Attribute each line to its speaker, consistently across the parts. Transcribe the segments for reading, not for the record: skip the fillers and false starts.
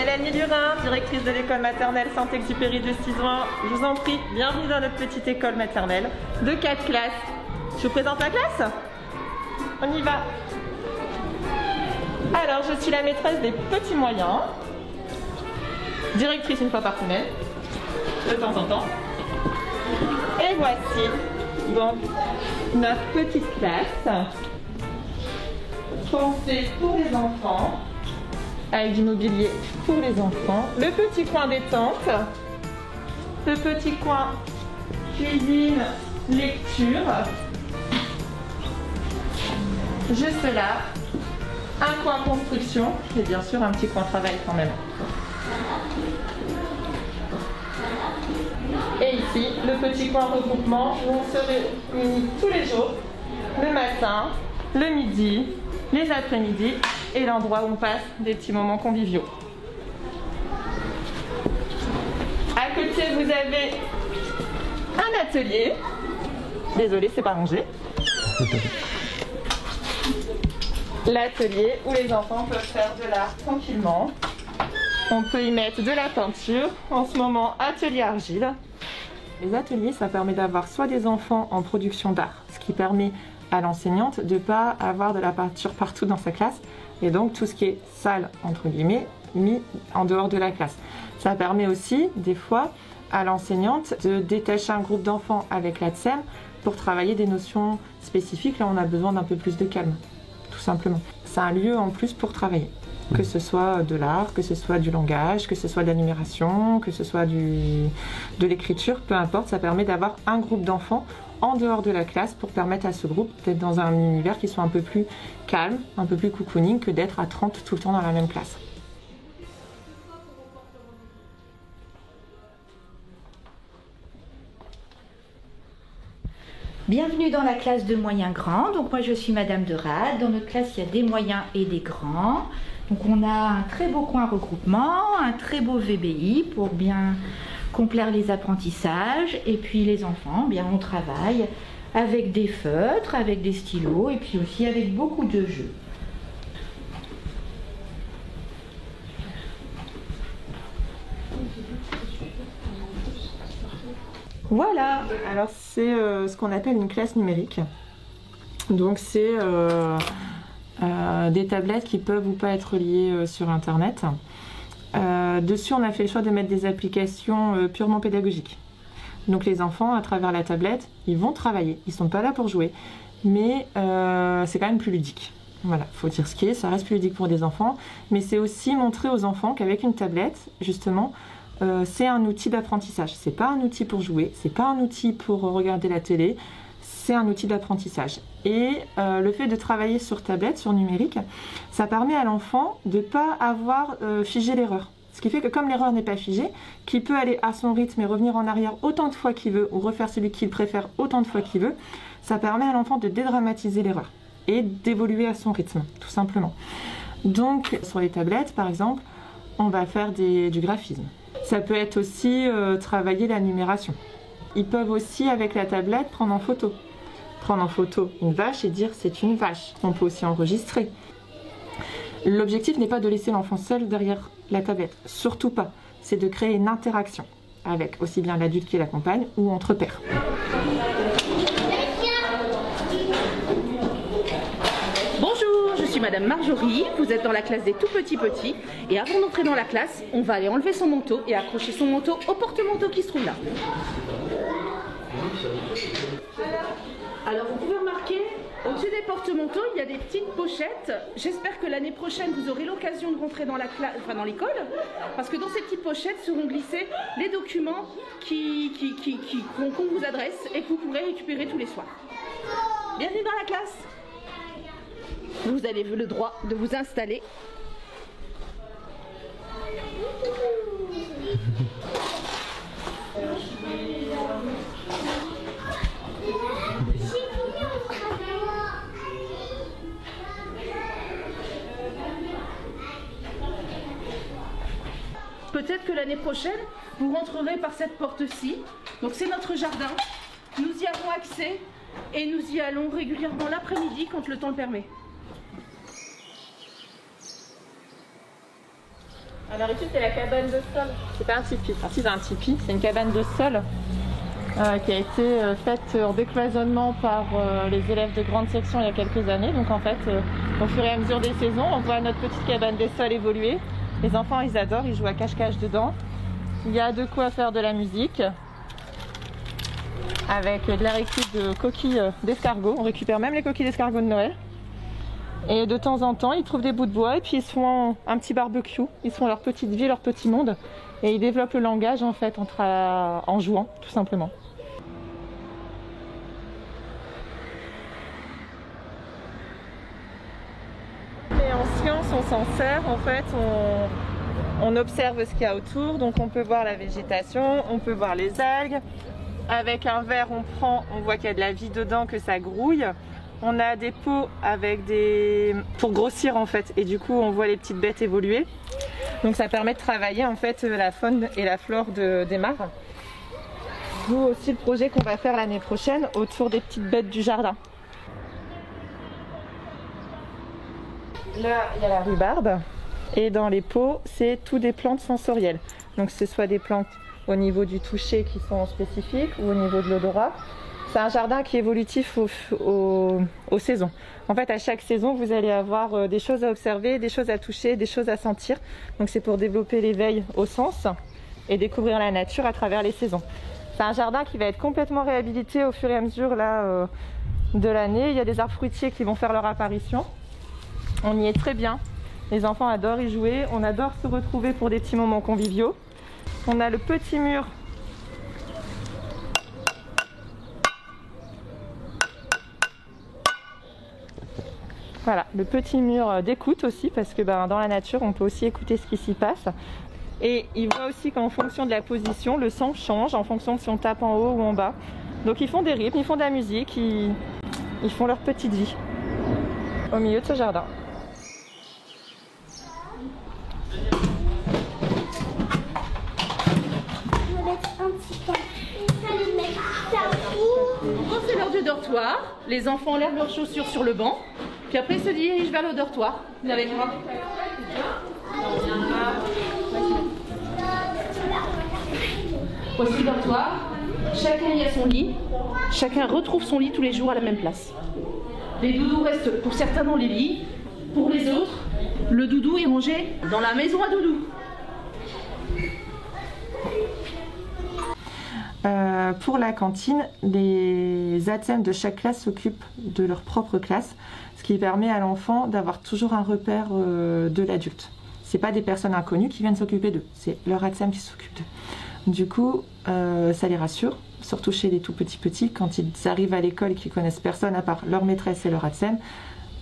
Speaker 1: Mélanie Lurin, directrice de l'école maternelle Saint-Exupéry de Cisoing. Je vous en prie, bienvenue dans notre petite école maternelle de 4 classes. Je vous présente la classe? On y va. Alors, je suis la maîtresse des petits moyens, directrice une fois par semaine, de temps en temps. Et voici donc notre petite classe pensée pour les enfants, avec du mobilier pour les enfants, le petit coin détente, le petit coin cuisine, lecture, juste là, un coin construction et bien sûr un petit coin travail quand même. Et ici, le petit coin regroupement où on se réunit tous les jours, le matin, le midi, les après-midi et l'endroit où on passe des petits moments conviviaux. À côté, vous avez un atelier. Désolée, c'est pas rangé. L'atelier où les enfants peuvent faire de l'art tranquillement. On peut y mettre de la peinture. En ce moment, atelier argile. Les ateliers, ça permet d'avoir soit des enfants en production d'art, ce qui permet à l'enseignante de ne pas avoir de la peinture partout dans sa classe et donc tout ce qui est sale, entre guillemets, mis en dehors de la classe. Ça permet aussi, des fois, à l'enseignante de détacher un groupe d'enfants avec la TSEM pour travailler des notions spécifiques. Là, on a besoin d'un peu plus de calme, tout simplement. C'est un lieu en plus pour travailler. Que ce soit de l'art, que ce soit du langage, que ce soit de la numération, que ce soit de l'écriture, peu importe, ça permet d'avoir un groupe d'enfants en dehors de la classe pour permettre à ce groupe d'être dans un univers qui soit un peu plus calme, un peu plus cocooning que d'être à 30 tout le temps dans la même classe.
Speaker 2: Bienvenue dans la classe de moyens grands. Donc moi je suis Madame de Rade. Dans notre classe il y a des moyens et des grands. Donc on a un très beau coin regroupement, un très beau VBI pour bien complaire les apprentissages. Et puis les enfants, bien on travaille avec des feutres, avec des stylos et puis aussi avec beaucoup de jeux.
Speaker 1: Voilà, alors c'est ce qu'on appelle une classe numérique. Donc c'est des tablettes qui peuvent ou pas être liées sur internet. Dessus on a fait le choix de mettre des applications purement pédagogiques. Donc les enfants à travers la tablette, ils vont travailler, ils sont pas là pour jouer, mais c'est quand même plus ludique. Voilà, faut dire ce qui est, ça reste plus ludique pour des enfants, mais c'est aussi montrer aux enfants qu'avec une tablette, justement, c'est un outil d'apprentissage. C'est pas un outil pour jouer, c'est pas un outil pour regarder la télé, c'est un outil d'apprentissage. Et le fait de travailler sur tablette, sur numérique, ça permet à l'enfant de ne pas avoir figé l'erreur. Ce qui fait que comme l'erreur n'est pas figée, qu'il peut aller à son rythme et revenir en arrière autant de fois qu'il veut, ou refaire celui qu'il préfère autant de fois qu'il veut, ça permet à l'enfant de dédramatiser l'erreur et d'évoluer à son rythme, tout simplement. Donc sur les tablettes, par exemple, on va faire du graphisme. Ça peut être aussi travailler la numération. Ils peuvent aussi, avec la tablette, prendre en photo. Prendre en photo une vache et dire c'est une vache. On peut aussi enregistrer. L'objectif n'est pas de laisser l'enfant seul derrière la tablette. Surtout pas. C'est de créer une interaction avec aussi bien l'adulte qui l'accompagne ou entre pairs.
Speaker 3: Bonjour, je suis Madame Marjorie, vous êtes dans la classe des tout petits petits et avant d'entrer dans la classe, on va aller enlever son manteau et accrocher son manteau au porte-manteau qui se trouve là. Alors vous pouvez remarquer, au-dessus des porte-manteaux, il y a des petites pochettes. J'espère que l'année prochaine, vous aurez l'occasion de rentrer dans la classe, enfin dans l'école, parce que dans ces petites pochettes seront glissés les documents qu'on vous adresse et que vous pourrez récupérer tous les soirs. Bienvenue dans la classe. Vous avez le droit de vous installer. Peut-être que l'année prochaine, vous rentrerez par cette porte-ci. Donc c'est notre jardin. Nous y avons accès et nous y allons régulièrement l'après-midi quand le temps le permet.
Speaker 1: Alors ici c'est la cabane de sol. C'est pas un tipi. Enfin, si c'est un tipi, c'est une cabane de sol qui a été faite en décloisonnement par les élèves de grande section il y a quelques années. Donc en fait, au fur et à mesure des saisons, on voit notre petite cabane de sol évoluer. Les enfants ils adorent, ils jouent à cache-cache dedans. Il y a de quoi faire de la musique avec de la récup de coquilles d'escargots. On récupère même les coquilles d'escargots de Noël. Et de temps en temps, ils trouvent des bouts de bois et puis ils se font un petit barbecue. Ils se font leur petite vie, leur petit monde. Et ils développent le langage en fait en jouant, tout simplement. Et en science, on s'en sert. En fait, on observe ce qu'il y a autour. Donc on peut voir la végétation, on peut voir les algues. Avec un verre, on voit qu'il y a de la vie dedans, que ça grouille. On a des pots avec pour grossir en fait, et du coup on voit les petites bêtes évoluer. Donc ça permet de travailler en fait la faune et la flore des mares. D'où aussi le projet qu'on va faire l'année prochaine autour des petites bêtes du jardin. Là il y a la rhubarbe, et dans les pots c'est tout des plantes sensorielles. Donc ce soit des plantes au niveau du toucher qui sont spécifiques ou au niveau de l'odorat. C'est un jardin qui est évolutif aux saisons. En fait, à chaque saison, vous allez avoir des choses à observer, des choses à toucher, des choses à sentir. Donc c'est pour développer l'éveil aux sens et découvrir la nature à travers les saisons. C'est un jardin qui va être complètement réhabilité au fur et à mesure de l'année. Il y a des arbres fruitiers qui vont faire leur apparition. On y est très bien. Les enfants adorent y jouer. On adore se retrouver pour des petits moments conviviaux. On a le petit mur Voilà, le petit mur d'écoute aussi, parce que dans la nature, on peut aussi écouter ce qui s'y passe. Et il voit aussi qu'en fonction de la position, le son change en fonction de si on tape en haut ou en bas. Donc ils font des rythmes, ils font de la musique, ils font leur petite vie au milieu de ce jardin.
Speaker 3: Bon, c'est l'heure du dortoir. Les enfants lèvent leurs chaussures sur le banc. Puis après, ils se dirigent vers le dortoir. Vous avez quoi? Voici le dortoir. Chacun y a son lit. Chacun retrouve son lit tous les jours à la même place. Les doudous restent pour certains dans les lits. Pour les autres, le doudou est rangé dans la maison à doudou.
Speaker 1: Pour la cantine, les ATSEM de chaque classe s'occupent de leur propre classe, ce qui permet à l'enfant d'avoir toujours un repère de l'adulte. Ce n'est pas des personnes inconnues qui viennent s'occuper d'eux, c'est leur ATSEM qui s'occupe d'eux. Du coup, ça les rassure, surtout chez les tout petits, quand ils arrivent à l'école et qu'ils connaissent personne à part leur maîtresse et leur ATSEM,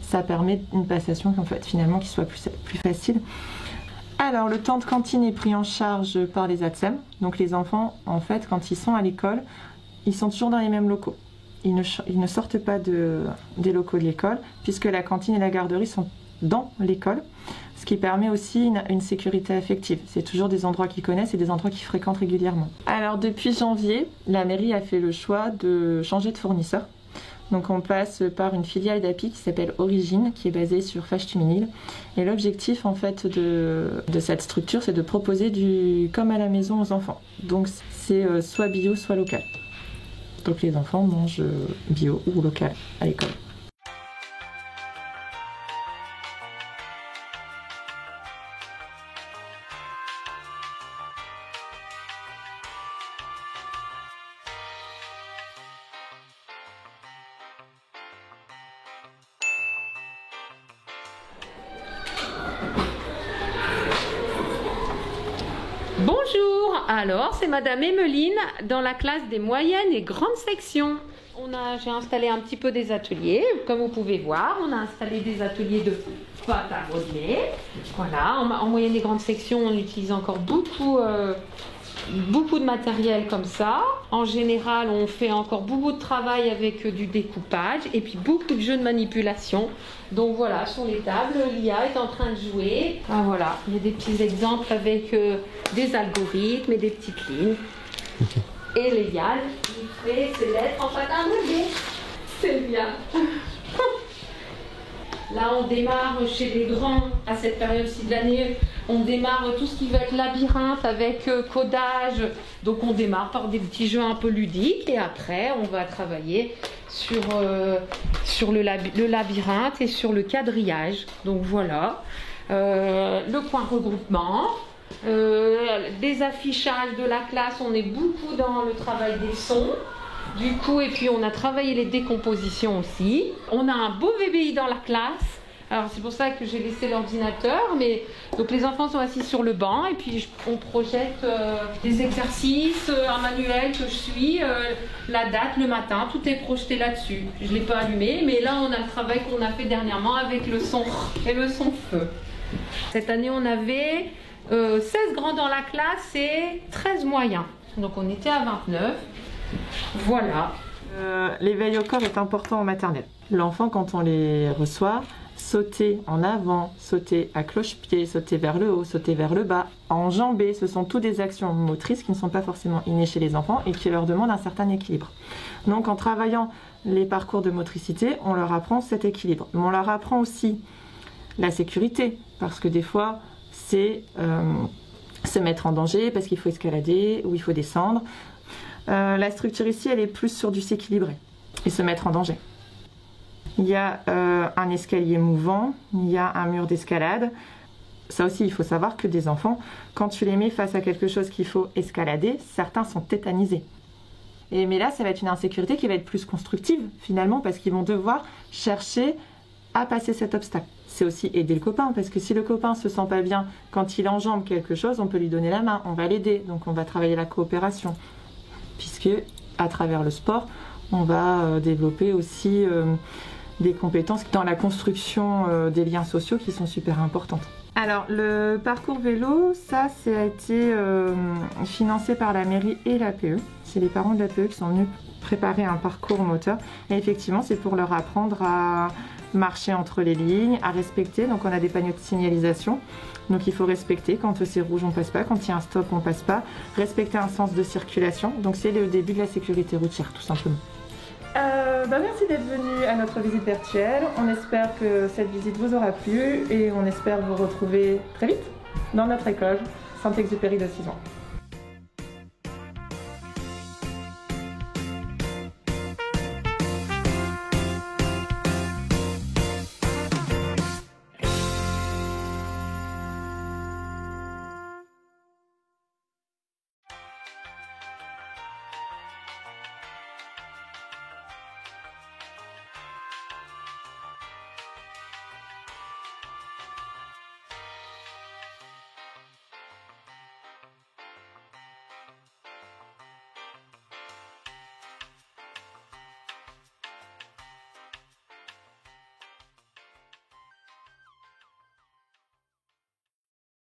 Speaker 1: ça permet une passation en fait, finalement qui soit plus facile. Alors, le temps de cantine est pris en charge par les ATSEM. Donc les enfants, en fait, quand ils sont à l'école, ils sont toujours dans les mêmes locaux. Ils ne sortent pas des locaux de l'école, puisque la cantine et la garderie sont dans l'école, ce qui permet aussi une sécurité affective. C'est toujours des endroits qu'ils connaissent et des endroits qu'ils fréquentent régulièrement. Alors, depuis janvier, la mairie a fait le choix de changer de fournisseur. Donc on passe par une filiale d'API qui s'appelle Origine, qui est basée sur Fâche-Tuménil. Et l'objectif en fait de cette structure, c'est de proposer du comme à la maison aux enfants. Donc c'est soit bio, soit local. Donc les enfants mangent bio ou local à l'école.
Speaker 4: Bonjour, alors c'est Madame Emmeline dans la classe des moyennes et grandes sections. J'ai installé un petit peu des ateliers, comme vous pouvez voir, on a installé des ateliers de pâte à modeler. Voilà, en moyenne et grande section, on utilise encore beaucoup de matériel comme ça. En général, on fait encore beaucoup de travail avec du découpage et puis beaucoup de jeux de manipulation. Donc voilà, sur les tables, l'IA est en train de jouer. Ah, voilà, il y a des petits exemples avec des algorithmes et des petites lignes. Et Léal, il fait ses lettres en pâte à modeler. C'est bien. Là, on démarre chez les grands à cette période-ci de l'année On démarre tout ce qui va être labyrinthe avec codage. Donc on démarre par des petits jeux un peu ludiques et après on va travailler sur le labyrinthe et sur le quadrillage. Donc voilà, le coin regroupement, des affichages de la classe. On est beaucoup dans le travail des sons. Du coup, et puis on a travaillé les décompositions aussi. On a un beau VBI dans la classe. Alors c'est pour ça que j'ai laissé l'ordinateur, mais donc les enfants sont assis sur le banc et puis on projette des exercices, un manuel que je suis, la date, le matin, tout est projeté là-dessus. Je ne l'ai pas allumé, mais là on a le travail qu'on a fait dernièrement avec le son et le son feu. Cette année on avait 16 grands dans la classe et 13 moyens, donc on était à 29. Voilà.
Speaker 1: L'éveil au corps est important en maternelle. L'enfant, quand on les reçoit, sauter en avant, sauter à cloche-pied, sauter vers le haut, sauter vers le bas, enjamber, ce sont toutes des actions motrices qui ne sont pas forcément innées chez les enfants et qui leur demandent un certain équilibre. Donc en travaillant les parcours de motricité, on leur apprend cet équilibre. Mais on leur apprend aussi la sécurité, parce que des fois, c'est se mettre en danger, parce qu'il faut escalader ou il faut descendre. La structure ici, elle est plus sur du s'équilibrer et se mettre en danger. Il y a un escalier mouvant, il y a un mur d'escalade. Ça aussi, il faut savoir que des enfants, quand tu les mets face à quelque chose qu'il faut escalader, certains sont tétanisés. Mais là, ça va être une insécurité qui va être plus constructive, finalement, parce qu'ils vont devoir chercher à passer cet obstacle. C'est aussi aider le copain, parce que si le copain se sent pas bien quand il enjambe quelque chose, on peut lui donner la main, on va l'aider, donc on va travailler la coopération. Puisque, à travers le sport, on va développer aussi des compétences dans la construction des liens sociaux qui sont super importantes. Alors, le parcours vélo, ça a été financé par la mairie et l'APE. C'est les parents de l'APE qui sont venus préparer un parcours moteur. Et effectivement, c'est pour leur apprendre à marcher entre les lignes, à respecter. Donc, on a des panneaux de signalisation. Donc, il faut respecter. Quand c'est rouge, on passe pas. Quand il y a un stop, on passe pas. Respecter un sens de circulation. Donc, c'est le début de la sécurité routière, tout simplement. Merci d'être venu à notre visite virtuelle. On espère que cette visite vous aura plu et on espère vous retrouver très vite dans notre école Saint-Exupéry de 6 ans.